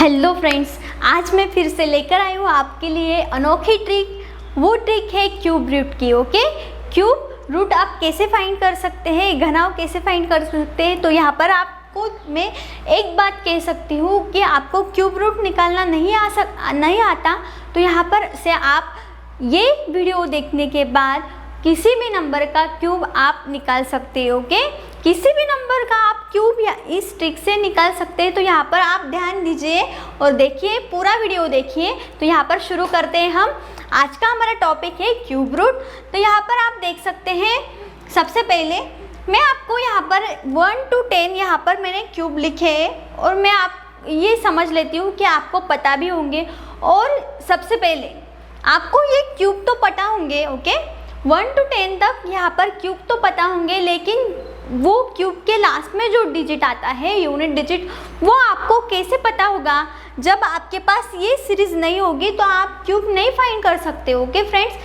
Hello friends, आज मैं फिर से लेकर आई हूँ आपके लिए अनोखी ट्रिक। वो ट्रिक है क्यूब रूट की। ओके, क्यूब रूट आप कैसे फाइंड कर सकते हैं, घनाव कैसे फाइंड कर सकते हैं। तो यहाँ पर आपको मैं एक बात कह सकती हूँ कि आपको क्यूब रूट निकालना नहीं आता तो यहाँ पर से आप ये वीडियो देखने के बाद किसी भी नंबर का क्यूब आप निकाल सकते हो। ओके, किसी भी नंबर का आप क्यूब या इस ट्रिक से निकाल सकते हैं। तो यहाँ पर आप ध्यान दीजिए और देखिए, पूरा वीडियो देखिए। तो यहाँ पर शुरू करते हैं हम। आज का हमारा टॉपिक है क्यूब रूट। तो यहाँ पर आप देख सकते हैं, सबसे पहले मैं आपको यहाँ पर 1 to 10 यहाँ पर मैंने क्यूब लिखे हैं और मैं आप ये समझ लेती हूँ कि आपको पता भी होंगे। और सबसे पहले आपको ये क्यूब तो पता होंगे। ओके, 1 to 10 तक यहाँ पर क्यूब तो पता होंगे, लेकिन वो क्यूब के लास्ट में जो डिजिट आता है, यूनिट डिजिट, वो आपको कैसे पता होगा। जब आपके पास ये सीरीज नहीं होगी तो आप क्यूब नहीं फाइंड कर सकते। ओके फ्रेंड्स,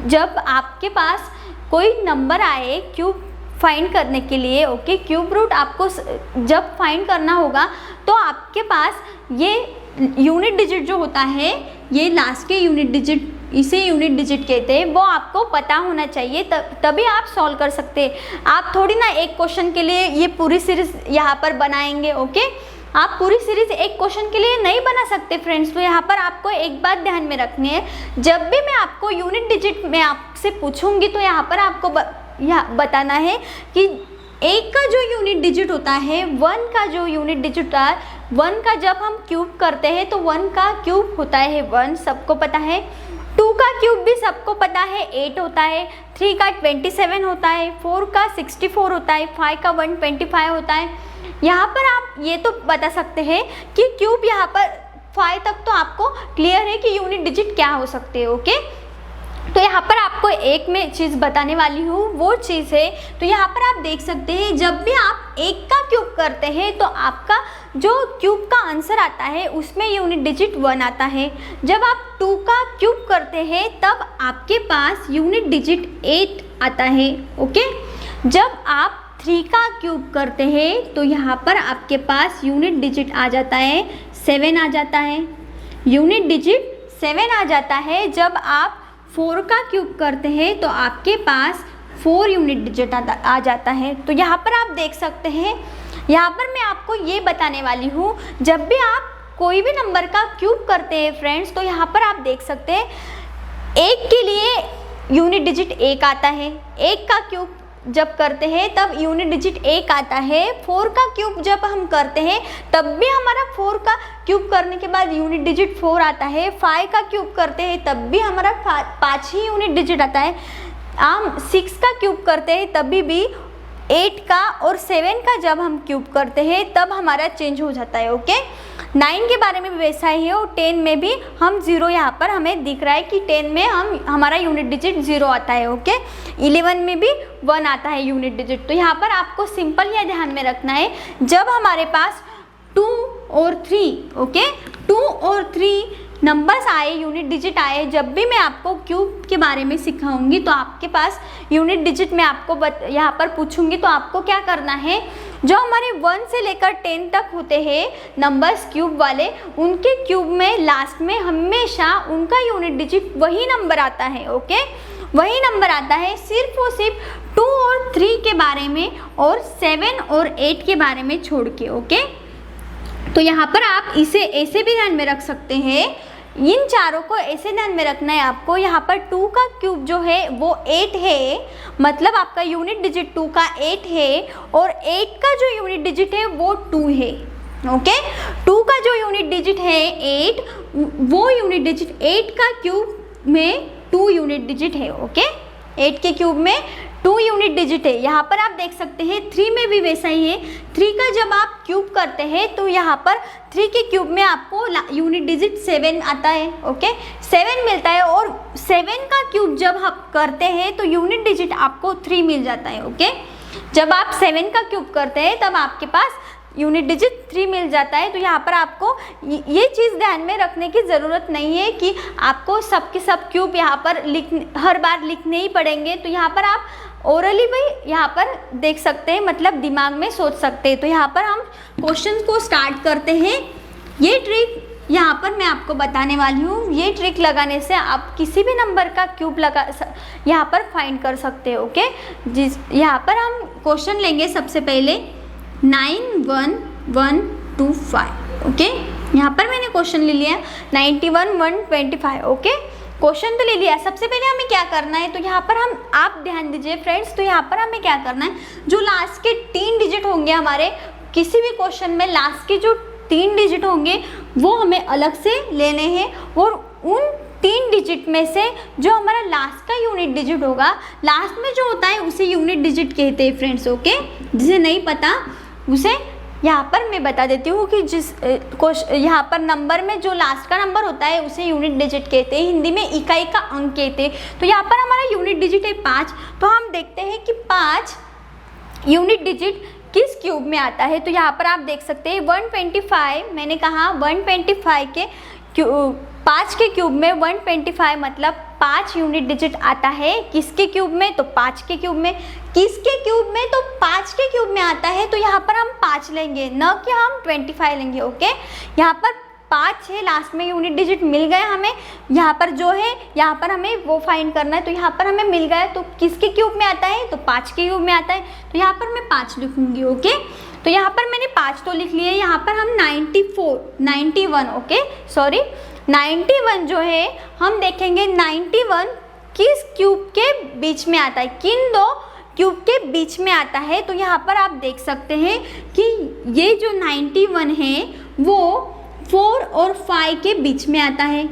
जब आपके पास कोई नंबर आए क्यूब फाइंड करने के लिए, ओके, क्यूब रूट आपको जब फाइंड करना होगा तो आपके पास ये यूनिट डिजिट जो होता है, ये लास्ट के यूनिट डिजिट, इसे यूनिट डिजिट कहते हैं, वो आपको पता होना चाहिए, तभी आप सॉल्व कर सकते हैं। आप थोड़ी ना एक क्वेश्चन के लिए ये पूरी सीरीज यहाँ पर बनाएंगे। ओके, आप पूरी सीरीज एक क्वेश्चन के लिए नहीं बना सकते फ्रेंड्स। तो यहाँ पर आपको एक बात ध्यान में रखनी है, जब भी मैं आपको यूनिट डिजिट में आपसे पूछूंगी तो यहाँ पर आपको बताना है कि एक का जो यूनिट डिजिट होता है, 1 का जो यूनिट डिजिट होता है, 1 का जब हम क्यूब करते हैं तो 1 का क्यूब होता है 1, सबको पता है। 2 का क्यूब भी सबको पता है 8 होता है। 3 का 27 होता है। 4 का 64 होता है। 5 का 125 होता है। यहाँ पर आप ये तो बता सकते हैं कि क्यूब यहाँ पर 5 तक तो आपको क्लियर है कि यूनिट डिजिट क्या हो सकते हैं। ओके, तो यहाँ पर आपको एक मैं चीज़ बताने वाली हूँ, वो चीज़ है, तो यहाँ पर आप देख सकते हैं, जब भी आप 1 का क्यूब करते हैं तो आपका जो क्यूब का आंसर आता है उसमें यूनिट डिजिट 1 आता है। जब आप 2 का क्यूब करते हैं तब आपके पास यूनिट डिजिट 8 आता है। ओके, जब आप 3 का क्यूब करते हैं तो यहाँ पर आपके पास यूनिट डिजिट आ जाता है 7 आ जाता है। यूनिट डिजिट 7 आ जाता है। जब आप 4 का क्यूब करते हैं तो आपके पास 4 यूनिट डिजिट आ जाता है। तो यहाँ पर आप देख सकते हैं, यहाँ पर मैं आपको ये बताने वाली हूँ, जब भी आप कोई भी नंबर का क्यूब करते हैं फ्रेंड्स, तो यहाँ पर आप देख सकते हैं 1 के लिए यूनिट डिजिट 1 आता है। 1 का क्यूब जब करते हैं तब यूनिट डिजिट 1 आता है। 4 का क्यूब जब हम करते हैं तब भी हमारा 4 का क्यूब करने के बाद यूनिट डिजिट 4 आता है। 5 का क्यूब करते हैं तब भी हमारा 5 ही यूनिट डिजिट आता है। हम 6 का क्यूब करते हैं तभी भी 8 का, और 7 का जब हम क्यूब करते हैं तब हमारा चेंज हो जाता है। ओके, 9 के बारे में भी वैसा ही है, और 10 में भी हम 0 यहाँ पर हमें दिख रहा है कि 10 में हमारा यूनिट डिजिट 0 आता है। ओके, 11 में भी 1 आता है यूनिट डिजिट। तो यहाँ पर आपको सिंपल यह ध्यान में रखना है, जब हमारे पास 2 और 3, ओके, 2 और 3 नंबर्स आए, यूनिट डिजिट आए, जब भी मैं आपको क्यूब के बारे में सिखाऊंगी तो आपके पास यूनिट डिजिट में आपको यहाँ पर पूछूंगी तो आपको क्या करना है, जो हमारे 1 से लेकर 10 तक होते हैं नंबर्स क्यूब वाले, उनके क्यूब में लास्ट में हमेशा उनका यूनिट डिजिट वही नंबर आता है। ओके, वही नंबर आता है, सिर्फ और सिर्फ 2 और 3 के बारे में और 7 और 8 के बारे में छोड़ के। ओके, तो यहाँ पर आप इसे ऐसे भी ध्यान में रख सकते हैं, इन चारों को ऐसे ध्यान में रखना है आपको। यहाँ पर 2 का क्यूब जो है वो 8 है, मतलब आपका यूनिट डिजिट 2 का 8 है, और 8 का जो यूनिट डिजिट है वो 2 है। ओके, 2 का जो यूनिट डिजिट है 8, वो यूनिट डिजिट 8 का क्यूब में 2 यूनिट डिजिट है। ओके, 8 के क्यूब में 2 यूनिट डिजिट है। यहाँ पर आप देख सकते हैं 3 में भी वैसा ही है। 3 का जब आप क्यूब करते हैं तो यहाँ पर 3 के क्यूब में आपको यूनिट डिजिट 7 आता है। ओके, 7 मिलता है, और 7 का क्यूब जब आप करते हैं तो यूनिट डिजिट आपको 3 मिल जाता है। ओके, जब आप 7 का क्यूब करते हैं तब आपके पास यूनिट डिजिट 3 मिल जाता है। तो यहाँ पर आपको ये चीज़ ध्यान में रखने की ज़रूरत नहीं है कि आपको सब के सब क्यूब यहाँ पर हर बार लिखने ही पड़ेंगे। तो यहाँ पर आप ओरली भी यहाँ पर देख सकते हैं, मतलब दिमाग में सोच सकते हैं। तो यहाँ पर हम क्वेश्चन को स्टार्ट करते हैं। ये ट्रिक यहाँ पर मैं आपको बताने वाली हूँ। ये ट्रिक लगाने से आप किसी भी नंबर का क्यूब यहाँ पर फाइंड कर सकते हो। ओके, यहाँ पर हम क्वेश्चन लेंगे सबसे पहले 91,125। ओके, यहाँ पर मैंने क्वेश्चन ले लिया 91,125। ओके, क्वेश्चन तो ले लिया। सबसे पहले हमें क्या करना है, तो यहाँ पर आप ध्यान दीजिए फ्रेंड्स। तो यहाँ पर हमें क्या करना है, जो लास्ट के 3 डिजिट होंगे हमारे किसी भी क्वेश्चन में, लास्ट के जो 3 डिजिट होंगे वो हमें अलग से लेने हैं। और उन 3 डिजिट में से जो हमारा लास्ट का यूनिट डिजिट होगा, लास्ट में जो होता है उसे यूनिट डिजिट कहते हैं फ्रेंड्स। ओके, जिसे नहीं पता उसे यहाँ पर मैं बता देती हूँ कि यहाँ पर नंबर में जो लास्ट का नंबर होता है उसे यूनिट डिजिट कहते हैं, हिंदी में इकाई का अंक कहते हैं। तो यहाँ पर हमारा यूनिट डिजिट है 5। तो हम देखते हैं कि 5 यूनिट डिजिट किस क्यूब में आता है। तो यहाँ पर आप देख सकते हैं 125, मैंने कहा 125 के 5 के क्यूब में 125 मतलब 5 यूनिट डिजिट आता है। किसके क्यूब में, तो 5 के क्यूब में। किसके क्यूब में, तो 5 के क्यूब में आता है। तो यहाँ पर हम 5 लेंगे, न कि हम 25 लेंगे। ओके, यहाँ पर 5 है, लास्ट में यूनिट डिजिट मिल गए हमें। यहाँ पर जो है यहाँ पर हमें वो फाइंड करना है। तो यहाँ पर हमें मिल गया, तो किसके क्यूब में आता है, तो 5 के क्यूब में आता है। तो यहाँ पर मैं 5 लिखूँगी। ओके, तो यहाँ पर मैंने 5 तो लिख लिए। यहाँ पर हम 91 ओके सॉरी 91 जो है हम देखेंगे 91 किस क्यूब के बीच में आता है, किन 2 क्यूब के बीच में आता है। तो यहाँ पर आप देख सकते हैं कि ये जो 91 है वो 4 और 5 के बीच में आता है।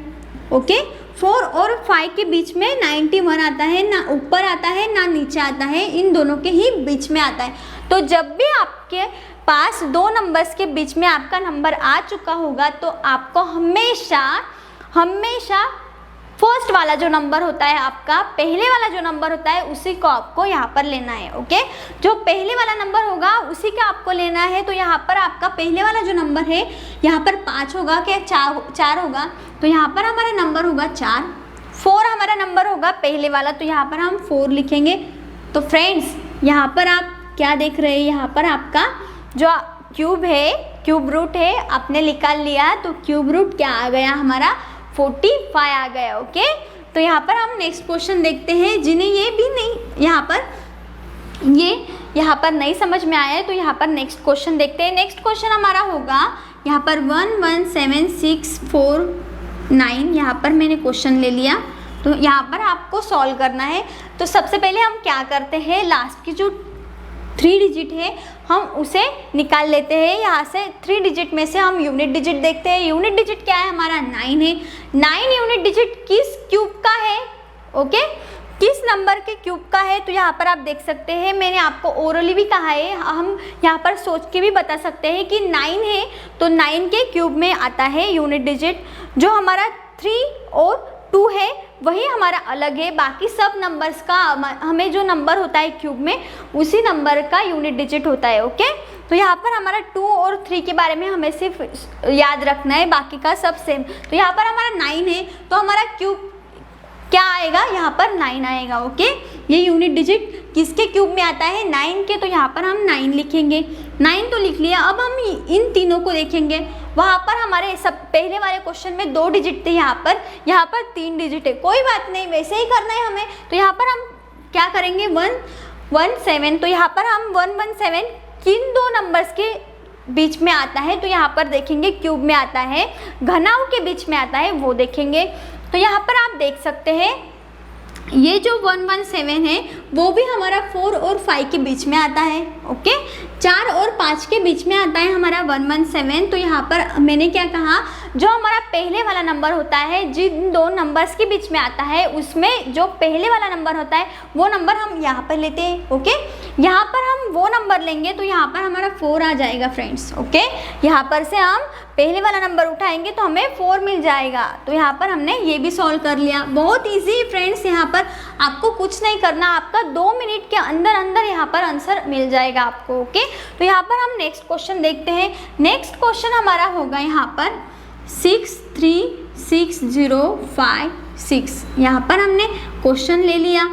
ओके, 4 और 5 के बीच में 91 आता है, ना ऊपर आता है ना नीचे आता है, इन दोनों के ही बीच में आता है। तो जब भी आपके पास 2 नंबर्स के बीच में आपका नंबर आ चुका होगा तो आपको हमेशा फर्स्ट वाला जो नंबर होता है, आपका पहले वाला जो नंबर होता है उसी को आपको यहाँ पर लेना है। ओके, जो पहले वाला नंबर होगा उसी का आपको लेना है। तो यहाँ पर आपका पहले वाला जो नंबर है यहाँ पर 5 होगा क्या 4 होगा, तो यहाँ पर हमारा नंबर होगा 4। 4 हमारा नंबर होगा पहले वाला, तो यहाँ पर हम 4 लिखेंगे। तो फ्रेंड्स यहाँ पर आप क्या देख रहे हैं, यहाँ पर आपका जो क्यूब है, क्यूब रूट है, आपने निकाल लिया। तो क्यूब रूट क्या आ गया हमारा 45 आ गया। ओके, तो यहाँ पर हम नेक्स्ट क्वेश्चन देखते हैं। जिन्हें ये भी नहीं यहाँ पर नहीं समझ में आया है तो यहाँ पर नेक्स्ट क्वेश्चन देखते हैं। नेक्स्ट क्वेश्चन हमारा होगा यहाँ पर 117,649। यहाँ पर मैंने क्वेश्चन ले लिया, तो यहाँ पर आपको सॉल्व करना है। तो सबसे पहले हम क्या करते हैं, लास्ट की जो 3 डिजिट है हम उसे निकाल लेते हैं। यहाँ से 3 डिजिट में से हम यूनिट डिजिट देखते हैं। यूनिट डिजिट क्या है हमारा 9 है। 9 यूनिट डिजिट किस क्यूब का है, ओके, किस नंबर के क्यूब का है। तो यहाँ पर आप देख सकते हैं, मैंने आपको ओरली भी कहा है, हम यहाँ पर सोच के भी बता सकते हैं कि 9 है तो 9 के क्यूब में आता है यूनिट डिजिट। जो हमारा 3 और 2 है वही हमारा अलग है, बाकी सब नंबर्स का हमें जो नंबर होता है क्यूब में उसी नंबर का यूनिट डिजिट होता है। ओके, तो यहाँ पर हमारा 2 और 3 के बारे में हमें सिर्फ याद रखना है, बाकी का सब सेम। तो यहाँ पर हमारा 9 है तो हमारा क्यूब क्या आएगा, यहाँ पर 9 आएगा। ओके, ये यूनिट डिजिट किसके क्यूब में आता है 9 के, तो यहाँ पर हम 9 लिखेंगे। 9 तो लिख लिया। अब हम इन तीनों को देखेंगे। वहाँ पर हमारे सब पहले वाले क्वेश्चन में 2 डिजिट थे, यहाँ पर 3 डिजिट है। कोई बात नहीं, वैसे ही करना है हमें। तो यहाँ पर हम क्या करेंगे 117, तो यहाँ पर हम 117 किन 2 नंबर्स के बीच में आता है, तो यहाँ पर देखेंगे क्यूब में आता है, घनाओं के बीच में आता है वो देखेंगे। तो यहाँ पर आप देख सकते हैं ये जो 117 है वो भी हमारा 4 और 5 के बीच में आता है। ओके, 4 और 5 के बीच में आता है हमारा 117। तो यहाँ पर मैंने क्या कहा, जो हमारा पहले वाला नंबर होता है, जिन 2 नंबर्स के बीच में आता है उसमें जो पहले वाला नंबर होता है वो नंबर हम यहाँ पर लेते हैं। ओके, यहाँ पर हम वो नंबर लेंगे तो यहाँ पर हमारा 4 आ जाएगा फ्रेंड्स। ओके, यहाँ पर से हम पहले वाला नंबर उठाएंगे तो हमें 4 मिल जाएगा। तो यहाँ पर हमने ये भी सॉल्व कर लिया। बहुत इजी फ्रेंड्स, यहाँ पर आपको कुछ नहीं करना, आपका 2 मिनट के अंदर अंदर यहाँ पर आंसर मिल जाएगा आपको। ओके, तो यहाँ पर हम नेक्स्ट क्वेश्चन देखते हैं। नेक्स्ट क्वेश्चन हमारा होगा यहाँ पर 63605 यहाँ पर हमने क्वेश्चन ले लिया।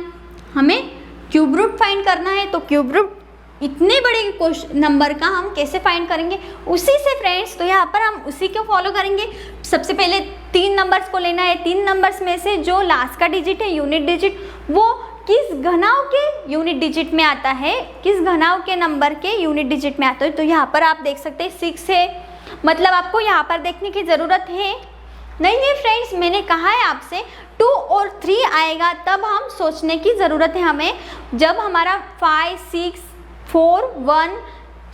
हमें क्यूब रूट फाइंड करना है, तो क्यूब रूट इतने बड़े नंबर का हम कैसे फाइंड करेंगे, उसी से फ्रेंड्स। तो यहाँ पर हम उसी को फॉलो करेंगे। सबसे पहले 3 नंबर्स को लेना है। 3 नंबर्स में से जो लास्ट का डिजिट है, यूनिट डिजिट, वो किस घनाव के यूनिट डिजिट में आता है, किस घनाव के नंबर के यूनिट डिजिट में आता है। तो यहाँ पर आप देख सकते हैं 6 है, मतलब आपको यहाँ पर देखने की ज़रूरत है नहीं है फ्रेंड्स। मैंने कहा है आपसे 2 और 3 आएगा तब हम सोचने की ज़रूरत है हमें। जब हमारा 5 6 4 1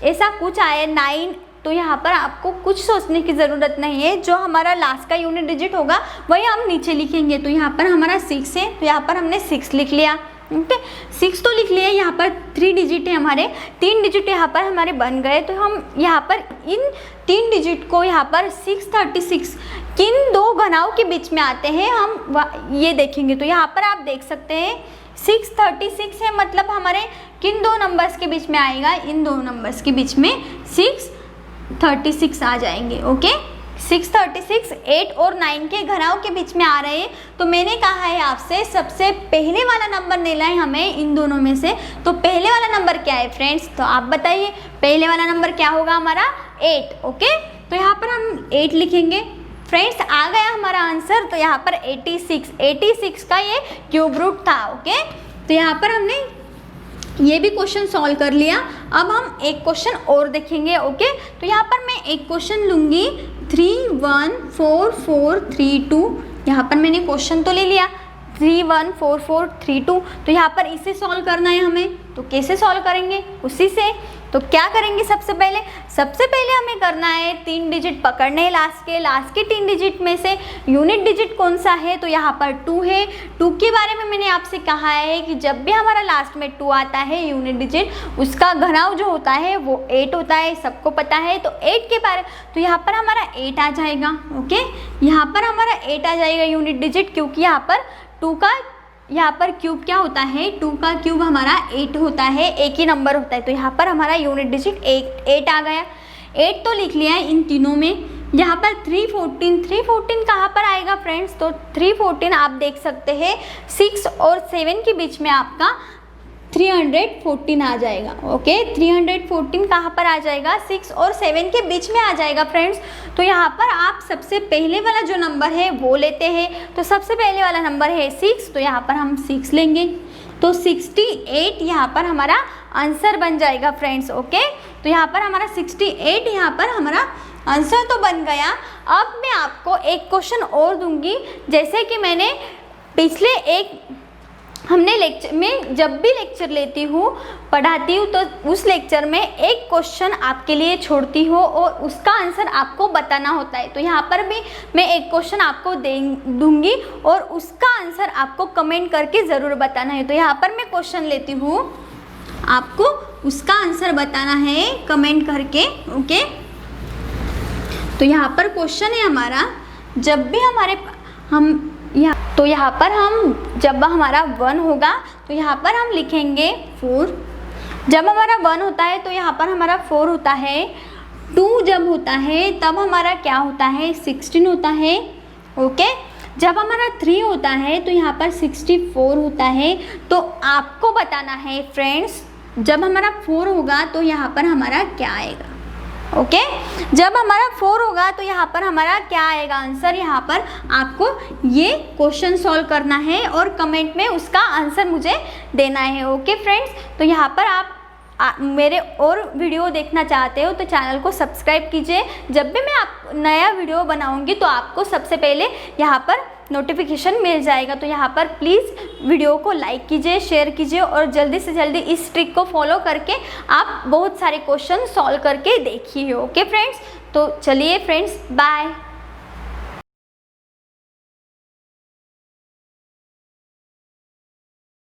ऐसा कुछ आए 9, तो यहाँ पर आपको कुछ सोचने की ज़रूरत नहीं है। जो हमारा लास्ट का यूनिट डिजिट होगा वही हम नीचे लिखेंगे। तो यहाँ पर हमारा 6 है, तो यहाँ पर हमने 6 लिख लिया। ओके, 6 तो लिख लिया। यहाँ पर 3 डिजिट है हमारे, 3 डिजिट यहाँ पर हमारे बन गए। तो हम यहाँ पर इन 3 डिजिट को यहाँ पर 636 किन 2 घनाव के बीच में आते हैं हम ये देखेंगे। तो यहाँ पर आप देख सकते हैं 636 है, मतलब हमारे किन 2 नंबर्स के बीच में आएगा, इन 2 नंबर्स के बीच में 636 आ जाएंगे। ओके, 636 8 और 9 के घनाव के बीच में आ रहे हैं। तो मैंने कहा है आपसे सबसे पहले वाला नंबर लेना है हमें इन दोनों में से। तो पहले वाला नंबर क्या है फ्रेंड्स, तो आप बताइए पहले वाला नंबर क्या होगा हमारा 8। ओके, तो यहाँ पर हम 8 लिखेंगे। फ्रेंड्स आ गया हमारा आंसर। तो यहाँ पर 86 का ये क्यूब रूट था। ओके, तो यहाँ पर हमने ये भी क्वेश्चन सॉल्व कर लिया। अब हम एक क्वेश्चन और देखेंगे। ओके, तो यहाँ पर मैं एक क्वेश्चन लूँगी 314432। यहाँ पर मैंने क्वेश्चन तो ले लिया 314432। तो यहाँ पर इसे सॉल्व करना है हमें। तो कैसे सॉल्व करेंगे, उसी से। तो क्या करेंगे, सबसे पहले हमें करना है 3 डिजिट पकड़ने हैं लास्ट के 3 डिजिट में से यूनिट डिजिट कौन सा है। तो यहाँ पर 2 है। 2 के बारे में मैंने आपसे कहा है कि जब भी हमारा लास्ट में 2 आता है यूनिट डिजिट, उसका घनाव जो होता है वो 8 होता है, सबको पता है। तो 8 के बारे, तो यहाँ पर हमारा 8 आ जाएगा। ओके, यहाँ पर हमारा 8 आ जाएगा यूनिट डिजिट, क्योंकि यहाँ पर 2 का यहाँ पर क्यूब क्या होता है, 2 का क्यूब हमारा 8 होता है, एक ही नंबर होता है। तो यहाँ पर हमारा यूनिट डिजिट 8 आ गया। 8 तो लिख लिया है इन तीनों में। यहाँ पर 314 कहाँ पर आएगा फ्रेंड्स, तो 314 आप देख सकते हैं 6 और 7 के बीच में आपका 314 आ जाएगा। ओके, 314 कहाँ पर आ जाएगा, 6 और 7 के बीच में आ जाएगा फ्रेंड्स। तो यहाँ पर आप सबसे पहले वाला जो नंबर है वो लेते हैं। तो सबसे पहले वाला नंबर है 6, तो यहाँ पर हम 6 लेंगे। तो 68 यहाँ पर हमारा आंसर बन जाएगा फ्रेंड्स। ओके, तो यहाँ पर हमारा 68 यहाँ पर हमारा आंसर तो बन गया। अब मैं आपको एक क्वेश्चन और दूंगी। जैसे कि मैंने पिछले हमने लेक्चर में जब भी लेक्चर लेती हूँ, पढ़ाती हूँ, तो उस लेक्चर में एक क्वेश्चन आपके लिए छोड़ती हूँ और उसका आंसर आपको बताना होता है। तो यहाँ पर भी मैं एक क्वेश्चन आपको दूंगी और उसका आंसर आपको कमेंट करके ज़रूर बताना है। तो यहाँ पर मैं क्वेश्चन लेती हूँ, आपको उसका आंसर बताना है कमेंट करके। ओके, तो यहाँ पर क्वेश्चन है हमारा, जब भी यहाँ पर हम जब हमारा 1 होगा तो यहाँ पर हम लिखेंगे 4। जब हमारा 1 होता है तो यहाँ पर हमारा 4 होता है। 2 जब होता है तब हमारा क्या होता है, 16 होता है। ओके, जब हमारा 3 होता है तो यहाँ पर 64 होता है। तो आपको बताना है फ्रेंड्स, जब हमारा 4 होगा तो यहाँ पर हमारा क्या आएगा। ओके, जब हमारा 4 होगा तो यहाँ पर हमारा क्या आएगा आंसर। यहाँ पर आपको ये क्वेश्चन सॉल्व करना है और कमेंट में उसका आंसर मुझे देना है। ओके फ्रेंड्स, तो यहाँ पर आप मेरे और वीडियो देखना चाहते हो तो चैनल को सब्सक्राइब कीजिए। जब भी मैं नया वीडियो बनाऊंगी तो आपको सबसे पहले यहाँ पर नोटिफिकेशन मिल जाएगा। तो यहाँ पर प्लीज़ वीडियो को लाइक कीजिए, शेयर कीजिए और जल्दी से जल्दी इस ट्रिक को फॉलो करके आप बहुत सारे क्वेश्चन सॉल्व करके देखिए। ओके फ्रेंड्स, तो चलिए फ्रेंड्स, बाय।